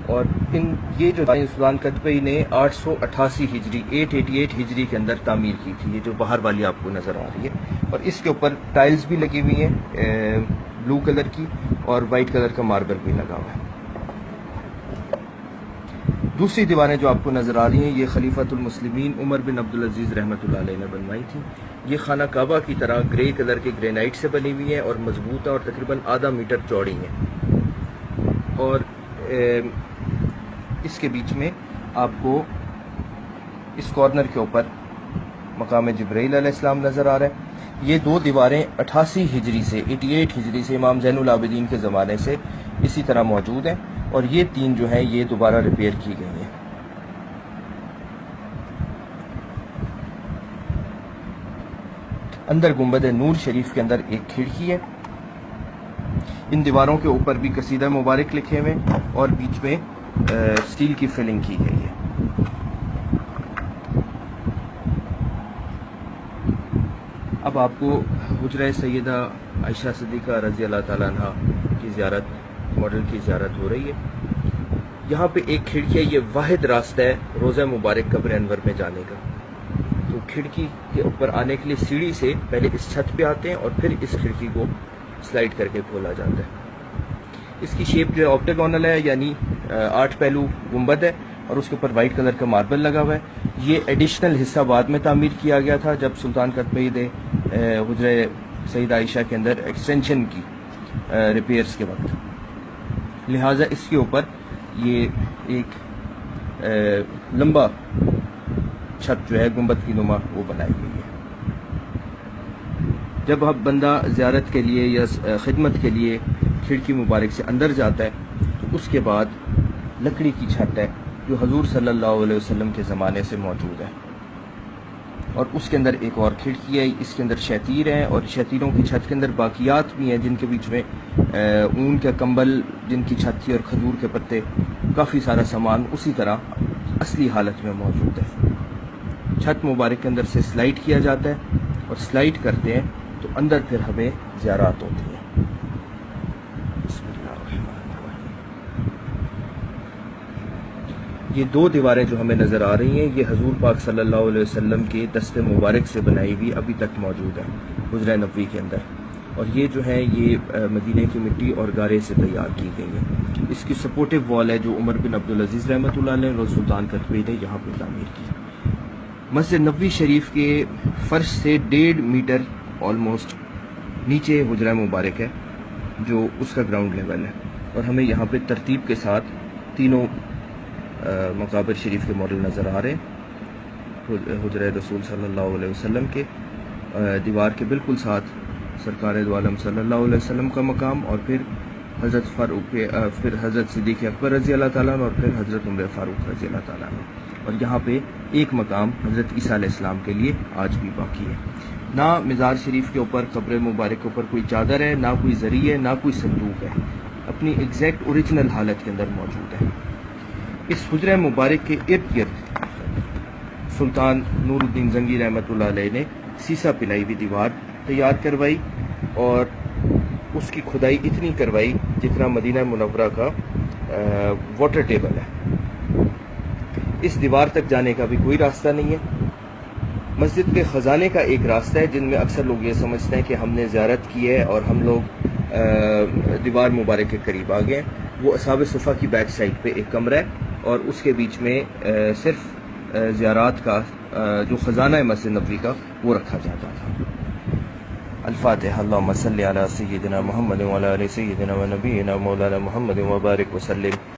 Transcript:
اور یہ جو سلطان قطبی نے 888 ہجری 888 ہجری کے اندر تعمیر کی تھی، یہ جو باہر والی آپ کو نظر آ رہی ہے، اور اس کے اوپر ٹائلز بھی لگی ہوئی ہیں بلو کلر کی، اور وائٹ کلر کا ماربل بھی لگا ہوا ہے۔ دوسری دیواریں جو آپ کو نظر آ رہی ہیں یہ خلیفۃ المسلمین عمر بن عبدالعزیز رحمۃ اللہ علیہ نے بنوائی تھیں۔ یہ خانہ کعبہ کی طرح گرے کلر کے گرینائٹ سے بنی ہوئی ہیں اور مضبوط ہیں، اور تقریباً آدھا میٹر چوڑی ہیں، اور اس کے بیچ میں آپ کو اس کارنر کے اوپر مقام جبرائیل علیہ السلام نظر آ رہا ہے۔ یہ دو دیواریں 88 ہجری سے 88 ہجری سے امام زین العابدین کے زمانے سے اسی طرح موجود ہیں، اور یہ تین جو ہیں یہ دوبارہ ریپیئر کی گئی ہیں۔ اندر گنبد نور شریف کے اندر ایک کھڑکی ہے۔ ان دیواروں کے اوپر بھی قصیدہ مبارک لکھے ہوئے اور بیچ میں سٹیل کی فلنگ کی گئی ہے۔ اب آپ کو حجرہ سیدہ عائشہ صدیقہ رضی اللہ تعالیٰ عنہ کی زیارت، ماڈل کی زیارت ہو رہی ہے۔ یہاں پہ ایک کھڑکی ہے، یہ واحد راستہ ہے روضہ مبارک قبر انور میں جانے کا۔ تو کھڑکی کے اوپر آنے کے لیے سیڑھی سے پہلے اس چھت پہ آتے ہیں اور پھر اس کھڑکی کو سلائڈ کر کے کھولا جاتا ہے۔ اس کی شیپ جو ہے آپٹیگونل ہے، یعنی 8 پہلو گنبد ہے، اور اس کے اوپر وائٹ کلر کا ماربل لگا ہوا ہے۔ یہ ایڈیشنل حصہ بعد میں تعمیر کیا گیا تھا جب سلطان قطبی نے حجرہ سیدہ عائشہ کے اندر ایکسٹینشن کی ریپیئرز کے وقت، لہٰذا اس کے اوپر یہ ایک لمبا چھت جو ہے گنبد کی نما وہ بنائی گئی ہے۔ جب اب بندہ زیارت کے لیے یا خدمت کے لیے کھڑکی مبارک سے اندر جاتا ہے تو اس کے بعد لکڑی کی چھت ہے جو حضور صلی اللہ علیہ وسلم کے زمانے سے موجود ہے، اور اس کے اندر ایک اور کھڑکی ہے، اس کے اندر شیطیر ہیں، اور شیطیروں کی چھت کے اندر باقیات بھی ہیں جن کے بیچ میں اون کا کمبل جن کی چھت تھی اور کھجور کے پتے، کافی سارا سامان اسی طرح اصلی حالت میں موجود ہے۔ چھت مبارک کے اندر سے سلائڈ کیا جاتا ہے، اور سلائڈ کرتے ہیں تو اندر پھر ہمیں زیارات ہوتی ہیں۔ یہ دو دیواریں جو ہمیں نظر آ رہی ہیں یہ حضور پاک صلی اللہ علیہ وسلم کے دست مبارک سے بنائی ہوئی ابھی تک موجود ہیں حجرہ نبوی کے اندر، اور یہ جو ہے یہ مدینے کی مٹی اور گارے سے تیار کی گئی ہیں۔ اس کی سپورٹیو وال ہے جو عمر بن عبدالعزیز رحمۃ اللہ علیہ اور سلطان قطبی نے یہاں پہ تعمیر کی۔ مسجد نبوی شریف کے فرش سے 1.5 میٹر آلموسٹ نیچے حجرہ مبارک ہے جو اس کا گراؤنڈ لیول ہے، اور ہمیں یہاں پہ ترتیب کے ساتھ تینوں مقابر شریف کے ماڈل نظر آ رہے ہیں۔ حجرہ رسول صلی اللہ علیہ وسلم کے دیوار کے بالکل ساتھ سرکار دو عالم صلی اللہ علیہ وسلم کا مقام، اور پھر حضرت فاروق، پھر حضرت صدیق اکبر رضی اللہ تعالیٰ عنہ، اور پھر حضرت عمر فاروق رضی اللہ تعالیٰ عنہ، اور یہاں پہ ایک مقام حضرت عیسیٰ علیہ السلام کے لیے آج بھی باقی ہے۔ نہ مزار شریف کے اوپر قبر مبارک کے اوپر کوئی چادر ہے، نہ کوئی ذریعہ ہے، نہ کوئی صندوق ہے، اپنی ایگزیکٹ اوریجنل حالت کے اندر موجود ہے۔ اس حجرہ مبارک کے ارد گرد سلطان نور الدین زنگی رحمۃ اللہ علیہ نے سیسا پلائی ہوئی دیوار تیار کروائی، اور اس کی کھدائی اتنی کروائی جتنا مدینہ منورہ کا واٹر ٹیبل ہے۔ اس دیوار تک جانے کا بھی کوئی راستہ نہیں ہے۔ مسجد کے خزانے کا ایک راستہ ہے جن میں اکثر لوگ یہ سمجھتے ہیں کہ ہم نے زیارت کی ہے اور ہم لوگ دیوار مبارک کے قریب آ گئے ہیں۔ وہ اصحاب صفہ کی بیک سائڈ پہ ایک کمرہ ہے، اور اس کے بیچ میں صرف زیارات کا جو خزانہ ہے مسجد نبوی کا وہ رکھا جاتا تھا۔ الفاتحہ۔ اللہم صلی علی سیدنا محمد وعلی آل سیدنا و نبینا مولانا محمد وبارک وسلم۔